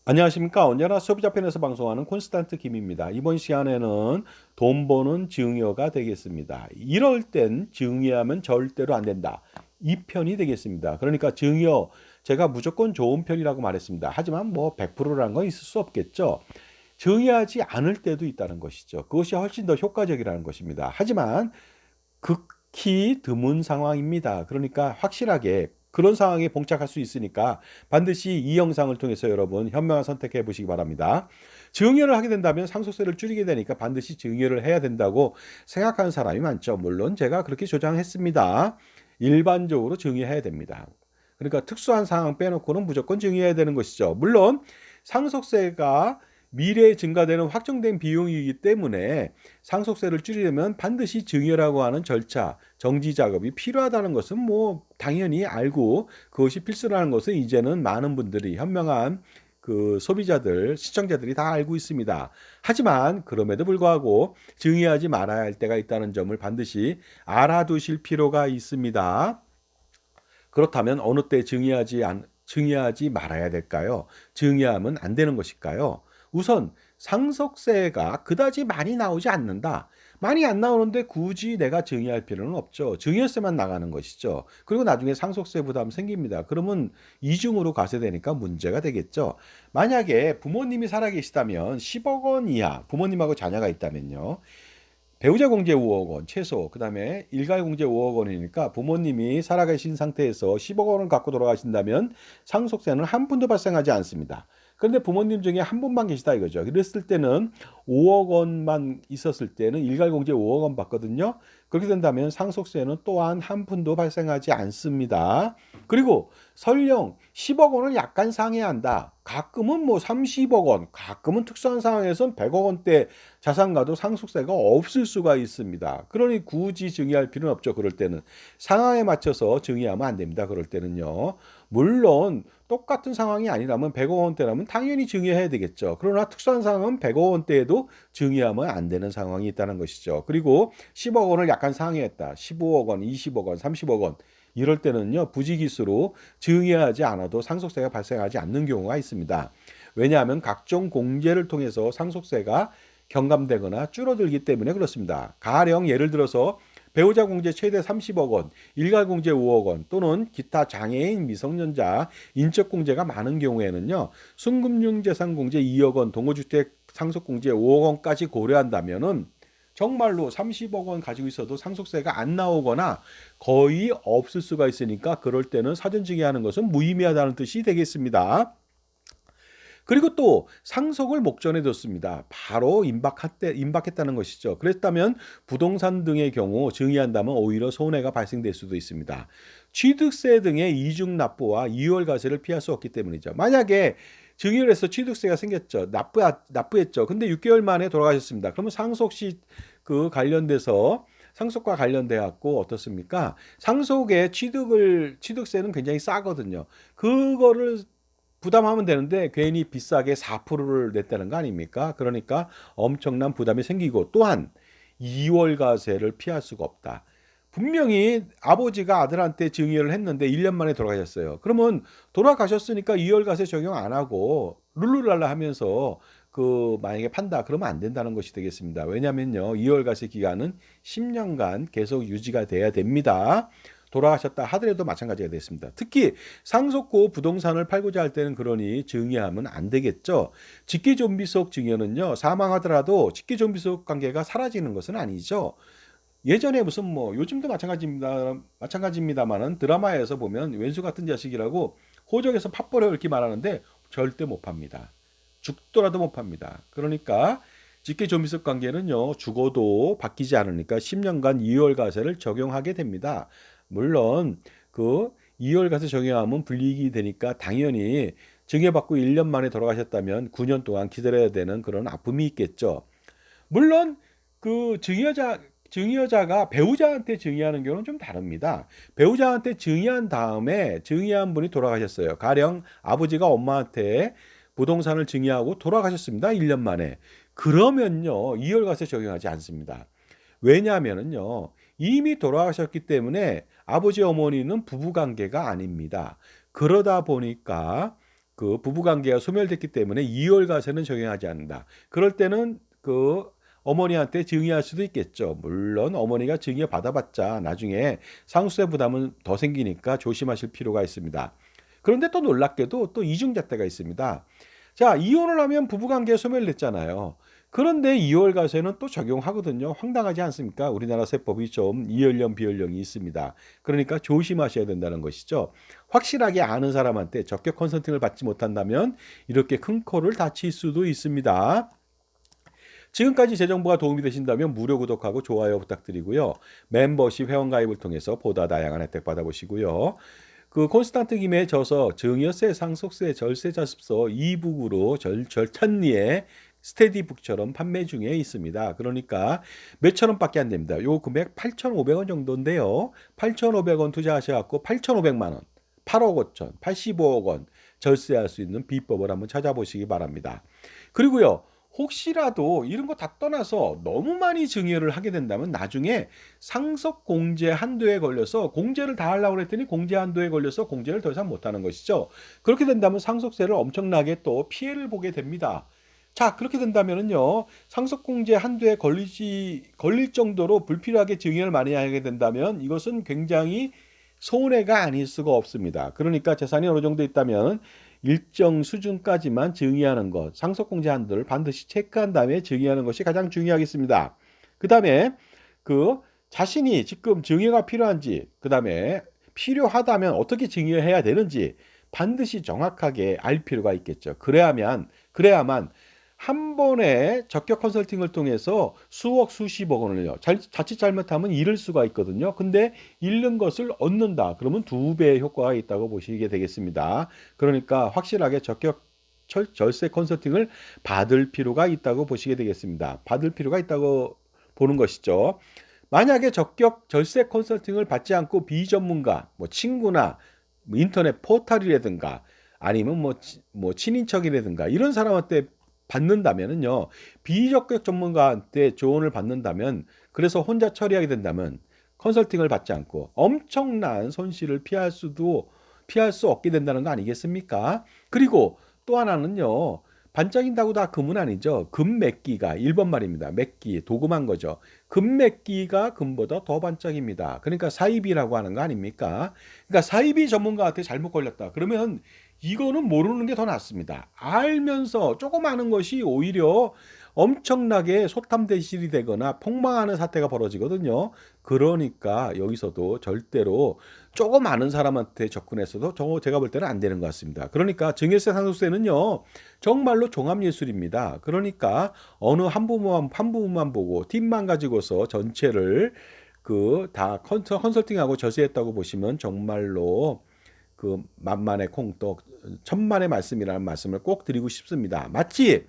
안녕하십니까. 언제나 소비자 편에서 방송하는 콘스탄트 김입니다. 이번 시간에는 돈 버는 증여가 되겠습니다. 이럴 땐 증여하면 절대로 안 된다. 이 편이 되겠습니다. 그러니까 증여, 제가 무조건 좋은 편이라고 말했습니다. 하지만 뭐 100%라는 건 있을 수 없겠죠. 증여하지 않을 때도 있다는 것이죠. 그것이 훨씬 더 효과적이라는 것입니다. 하지만 극히 드문 상황입니다. 그러니까 확실하게 그런 상황에 봉착할 수 있으니까 반드시 이 영상을 통해서 여러분 현명한 선택해 보시기 바랍니다. 증여를 하게 된다면 상속세를 줄이게 되니까 반드시 증여를 해야 된다고 생각하는 사람이 많죠. 물론 제가 그렇게 조장했습니다. 일반적으로 증여해야 됩니다. 그러니까 특수한 상황 빼놓고는 무조건 증여해야 되는 것이죠. 물론 상속세가 미래에 증가되는 확정된 비용이기 때문에 상속세를 줄이려면 반드시 증여라고 하는 절차, 정지 작업이 필요하다는 것은 뭐 당연히 알고 그것이 필수라는 것은 이제는 많은 분들이 현명한 그 소비자들, 시청자들이 다 알고 있습니다. 하지만 그럼에도 불구하고 증여하지 말아야 할 때가 있다는 점을 반드시 알아두실 필요가 있습니다. 그렇다면 어느 때 증여하지 말아야 될까요? 증여하면 안 되는 것일까요? 우선 상속세가 그다지 많이 나오지 않는다. 많이 안 나오는데 굳이 내가 증여할 필요는 없죠. 증여세만 나가는 것이죠. 그리고 나중에 상속세 부담 생깁니다. 그러면 이중으로 과세되니까 문제가 되겠죠. 만약에 부모님이 살아계시다면 10억 원 이하, 부모님하고 자녀가 있다면요. 배우자 공제 5억 원 최소, 그다음에 일가 공제 5억 원이니까 부모님이 살아계신 상태에서 10억 원을 갖고 돌아가신다면 상속세는 한 푼도 발생하지 않습니다. 그런데 부모님 중에 한 분만 계시다 이거죠. 그랬을 때는 5억 원만 있었을 때는 일가 공제 5억 원 받거든요. 그렇게 된다면 상속세는 또한 한 푼도 발생하지 않습니다. 그리고 설령 10억 원을 약간 상회한다. 가끔은 뭐 30억 원, 가끔은 특수한 상황에서는 100억 원대 자산가도 상속세가 없을 수가 있습니다. 그러니 굳이 증여할 필요는 없죠. 그럴 때는 상황에 맞춰서 증여하면 안 됩니다. 그럴 때는요. 물론 똑같은 상황이 아니라면 100억 원대라면 당연히 증여해야 되겠죠. 그러나 특수한 상황은 100억 원대에도 증여하면 안 되는 상황이 있다는 것이죠. 그리고 10억 원을 약간 상회했다. 15억 원, 20억 원, 30억 원 이럴 때는요. 부지기수로 증여하지 않아도 상속세가 발생하지 않는 경우가 있습니다. 왜냐하면 각종 공제를 통해서 상속세가 경감되거나 줄어들기 때문에 그렇습니다. 가령 예를 들어서 배우자 공제 최대 30억 원, 일가 공제 5억 원 또는 기타 장애인, 미성년자, 인적 공제가 많은 경우에는요. 순금융재산 공제 2억 원, 동호주택 상속 공제 5억 원까지 고려한다면은 정말로 30억 원 가지고 있어도 상속세가 안 나오거나 거의 없을 수가 있으니까 그럴 때는 사전 증여하는 것은 무의미하다는 뜻이 되겠습니다. 그리고 또 상속을 목전에 뒀습니다. 바로 임박했다는 것이죠. 그랬다면 부동산 등의 경우 증여한다면 오히려 손해가 발생될 수도 있습니다. 취득세 등의 이중 납부와 이월과세를 피할 수 없기 때문이죠. 만약에 증여를 해서 취득세가 생겼죠. 납부했죠. 근데 6개월 만에 돌아가셨습니다. 그러면 상속시 그 관련돼서 상속과 관련돼 갖고 어떻습니까? 상속의 취득세는 굉장히 싸거든요. 그거를 부담하면 되는데 괜히 비싸게 4%를 냈다는 거 아닙니까? 그러니까 엄청난 부담이 생기고 또한 2월과세를 피할 수가 없다. 분명히 아버지가 아들한테 증여를 했는데 1년 만에 돌아가셨어요. 그러면 돌아가셨으니까 2월과세 적용 안 하고 룰루랄라 하면서 그 만약에 판다 그러면 안 된다는 것이 되겠습니다. 왜냐면요. 2월과세 기간은 10년간 계속 유지가 돼야 됩니다. 돌아가셨다 하더라도 마찬가지가 됐습니다. 특히 상속고 부동산을 팔고자 할 때는 그러니 증여하면 안 되겠죠. 직계존비속 증여는요. 사망하더라도 직계존비속 관계가 사라지는 것은 아니죠. 예전에 무슨 뭐 요즘도 마찬가지입니다만은 드라마에서 보면 왼수 같은 자식이라고 호적에서 팥벌을 얽기 말하는데 절대 못 팝니다. 죽더라도 못 팝니다. 그러니까 직계존비속 관계는요. 죽어도 바뀌지 않으니까 10년간 이월과세를 적용하게 됩니다. 물론 그 이월과세 적용하면 불이익이 되니까 당연히 증여받고 1년 만에 돌아가셨다면 9년 동안 기다려야 되는 그런 아픔이 있겠죠. 물론 그 증여자가 배우자한테 증여하는 경우는 좀 다릅니다. 배우자한테 증여한 다음에 증여한 분이 돌아가셨어요. 가령 아버지가 엄마한테 부동산을 증여하고 돌아가셨습니다. 1년 만에. 그러면요. 이월과세 적용하지 않습니다. 왜냐하면요. 이미 돌아가셨기 때문에 아버지 어머니는 부부관계가 아닙니다. 그러다 보니까 그 부부관계가 소멸됐기 때문에 이월과세는 적용하지 않는다. 그럴 때는 그 어머니한테 증여할 수도 있겠죠. 물론 어머니가 증여 받아봤자 나중에 상속세 부담은 더 생기니까 조심하실 필요가 있습니다. 그런데 또 놀랍게도 또 이중잣대가 있습니다. 자, 이혼을 하면 부부관계 소멸됐잖아요. 그런데 이월과세는 또 적용하거든요. 황당하지 않습니까? 우리나라 세법이 좀 이연령 비연령이 있습니다. 그러니까 조심하셔야 된다는 것이죠. 확실하게 아는 사람한테 적격 컨설팅을 받지 못한다면 이렇게 큰 코를 다칠 수도 있습니다. 지금까지 제 정보가 도움이 되신다면 무료 구독하고 좋아요 부탁드리고요. 멤버십 회원가입을 통해서 보다 다양한 혜택 받아보시고요. 그 콘스탄트 김의 저서 증여세, 상속세, 절세자습서 이북으로 절찬리에 스테디북처럼 판매 중에 있습니다. 그러니까 몇천 원밖에 안 됩니다. 요 금액 8,500원 정도인데요. 8,500원 투자하셔갖고 8,500만 원, 8억 5천, 85억 원 절세할 수 있는 비법을 한번 찾아보시기 바랍니다. 그리고요. 혹시라도 이런 거 다 떠나서 너무 많이 증여를 하게 된다면 나중에 상속 공제 한도에 걸려서 공제를 다 하려고 했더니 공제 한도에 걸려서 공제를 더 이상 못하는 것이죠. 그렇게 된다면 상속세를 엄청나게 또 피해를 보게 됩니다. 자, 그렇게 된다면은요, 상속공제 한도에 걸릴 정도로 불필요하게 증여를 많이 하게 된다면 이것은 굉장히 손해가 아닐 수가 없습니다. 그러니까 재산이 어느 정도 있다면 일정 수준까지만 증여하는 것, 상속공제 한도를 반드시 체크한 다음에 증여하는 것이 가장 중요하겠습니다. 그 다음에 그 자신이 지금 증여가 필요한지, 그 다음에 필요하다면 어떻게 증여해야 되는지 반드시 정확하게 알 필요가 있겠죠. 그래야만 한 번에 적격 컨설팅을 통해서 수억 수십억 원을요. 자칫 잘못하면 잃을 수가 있거든요. 근데 잃는 것을 얻는다. 그러면 두 배의 효과가 있다고 보시게 되겠습니다. 그러니까 확실하게 적격 절세 컨설팅을 받을 필요가 있다고 보시게 되겠습니다. 받을 필요가 있다고 보는 것이죠. 만약에 적격 절세 컨설팅을 받지 않고 비전문가, 뭐 친구나 뭐 인터넷 포털이라든가 아니면 뭐 친인척이라든가 이런 사람한테 받는다면은요, 비적격 전문가한테 조언을 받는다면, 그래서 혼자 처리하게 된다면, 컨설팅을 받지 않고 엄청난 손실을 피할 수 없게 된다는 거 아니겠습니까? 그리고 또 하나는요, 반짝인다고 다 금은 아니죠. 금 맥기가 1번 말입니다. 맥기, 도금한 거죠. 금 맥기가 금보다 더 반짝입니다. 그러니까 사이비라고 하는 거 아닙니까? 그러니까 사이비 전문가한테 잘못 걸렸다. 그러면 이거는 모르는 게 더 낫습니다. 알면서 조금 아는 것이 오히려 엄청나게 소탐대실이 되거나 폭망하는 사태가 벌어지거든요. 그러니까 여기서도 절대로 조금 아는 사람한테 접근해서도 제가 볼 때는 안 되는 것 같습니다. 그러니까 증여세 상속세는요, 정말로 종합예술입니다. 그러니까 어느 한 부분만 보고 팀만 가지고서 전체를 그 다 컨설팅하고 저세했다고 보시면 정말로 그 만만의 콩떡 천만의 말씀이라는 말씀을 꼭 드리고 싶습니다. 마치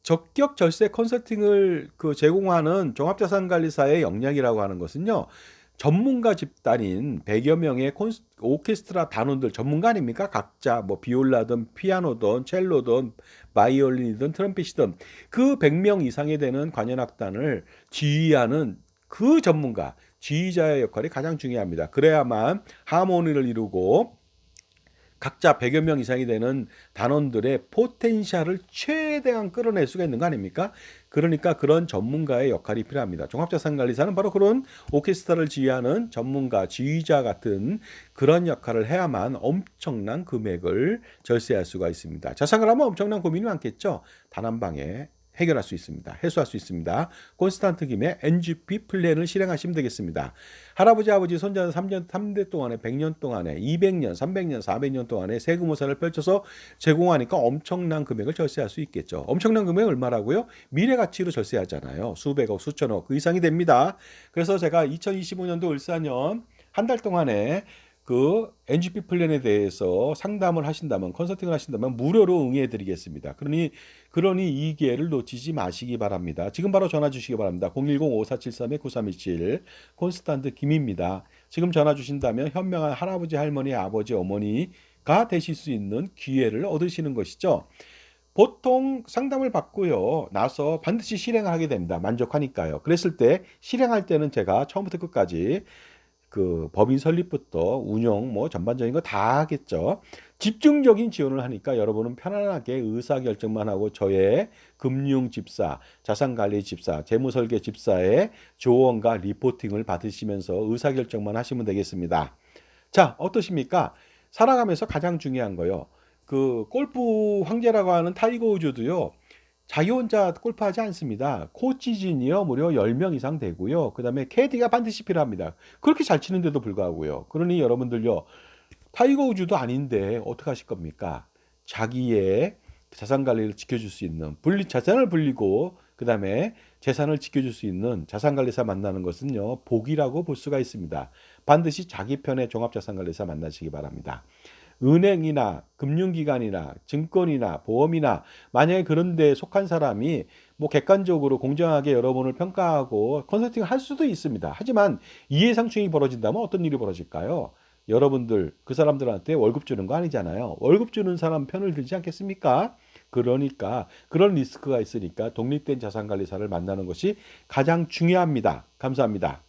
적격 절세 컨설팅을 제공하는 종합자산관리사의 역량이라고 하는 것은요. 전문가 집단인 100여 명의 오케스트라 단원들 전문가 아닙니까? 각자 뭐 비올라든 피아노든 첼로든 바이올린이든 트럼펫이든 그 100명 이상이 되는 관현악단을 지휘하는 그 전문가, 지휘자의 역할이 가장 중요합니다. 그래야만 하모니를 이루고 각자 100여 명 이상이 되는 단원들의 포텐셜을 최대한 끌어낼 수가 있는 거 아닙니까? 그러니까 그런 전문가의 역할이 필요합니다. 종합자산관리사는 바로 그런 오케스트라를 지휘하는 전문가, 지휘자 같은 그런 역할을 해야만 엄청난 금액을 절세할 수가 있습니다. 자산을 하면 엄청난 고민이 많겠죠. 단 한 방에 해결할 수 있습니다. 해소할 수 있습니다. 콘스탄트 김의 NGP 플랜을 실행하시면 되겠습니다. 할아버지, 아버지, 손자는 3대 동안에 100년 동안에 200년, 300년, 400년 동안에 세금호사를 펼쳐서 제공하니까 엄청난 금액을 절세할 수 있겠죠. 엄청난 금액 얼마라고요? 미래 가치로 절세하잖아요. 수백억, 수천억 그 이상이 됩니다. 그래서 제가 2025년도 을사년 한 달 동안에 그 NGP 플랜에 대해서 상담을 하신다면 컨설팅을 하신다면 무료로 응해 드리겠습니다. 그러니 이 기회를 놓치지 마시기 바랍니다. 지금 바로 전화 주시기 바랍니다. 010-5473-9327 콘스탄트 김입니다. 지금 전화 주신다면 현명한 할아버지, 할머니, 아버지, 어머니가 되실 수 있는 기회를 얻으시는 것이죠. 보통 상담을 받고요. 나서 반드시 실행을 하게 됩니다. 만족하니까요. 그랬을 때 실행할 때는 제가 처음부터 끝까지 그 법인 설립부터 운영 뭐 전반적인 거 다 하겠죠. 집중적인 지원을 하니까 여러분은 편안하게 의사결정만 하고 저의 금융집사, 자산관리집사, 재무설계집사의 조언과 리포팅을 받으시면서 의사결정만 하시면 되겠습니다. 자, 어떠십니까? 살아가면서 가장 중요한 거요. 그 골프 황제라고 하는 타이거 우즈도요. 자기 혼자 골프하지 않습니다. 코치진이요 무려 10명 이상 되고요. 그다음에 캐디가 반드시 필요합니다. 그렇게 잘 치는데도 불구하고요. 그러니 여러분들요. 타이거 우즈도 아닌데 어떻게 하실 겁니까? 자기의 자산 관리를 지켜줄 수 있는 자산을 불리고 그다음에 재산을 지켜줄 수 있는 자산관리사 만나는 것은요 복이라고 볼 수가 있습니다. 반드시 자기 편의 종합자산관리사 만나시기 바랍니다. 은행이나 금융기관이나 증권이나 보험이나 만약에 그런 데 속한 사람이 뭐 객관적으로 공정하게 여러분을 평가하고 컨설팅을 할 수도 있습니다. 하지만 이해상충이 벌어진다면 어떤 일이 벌어질까요? 여러분들 그 사람들한테 월급 주는 거 아니잖아요. 월급 주는 사람 편을 들지 않겠습니까? 그러니까 그런 리스크가 있으니까 독립된 자산관리사를 만나는 것이 가장 중요합니다. 감사합니다.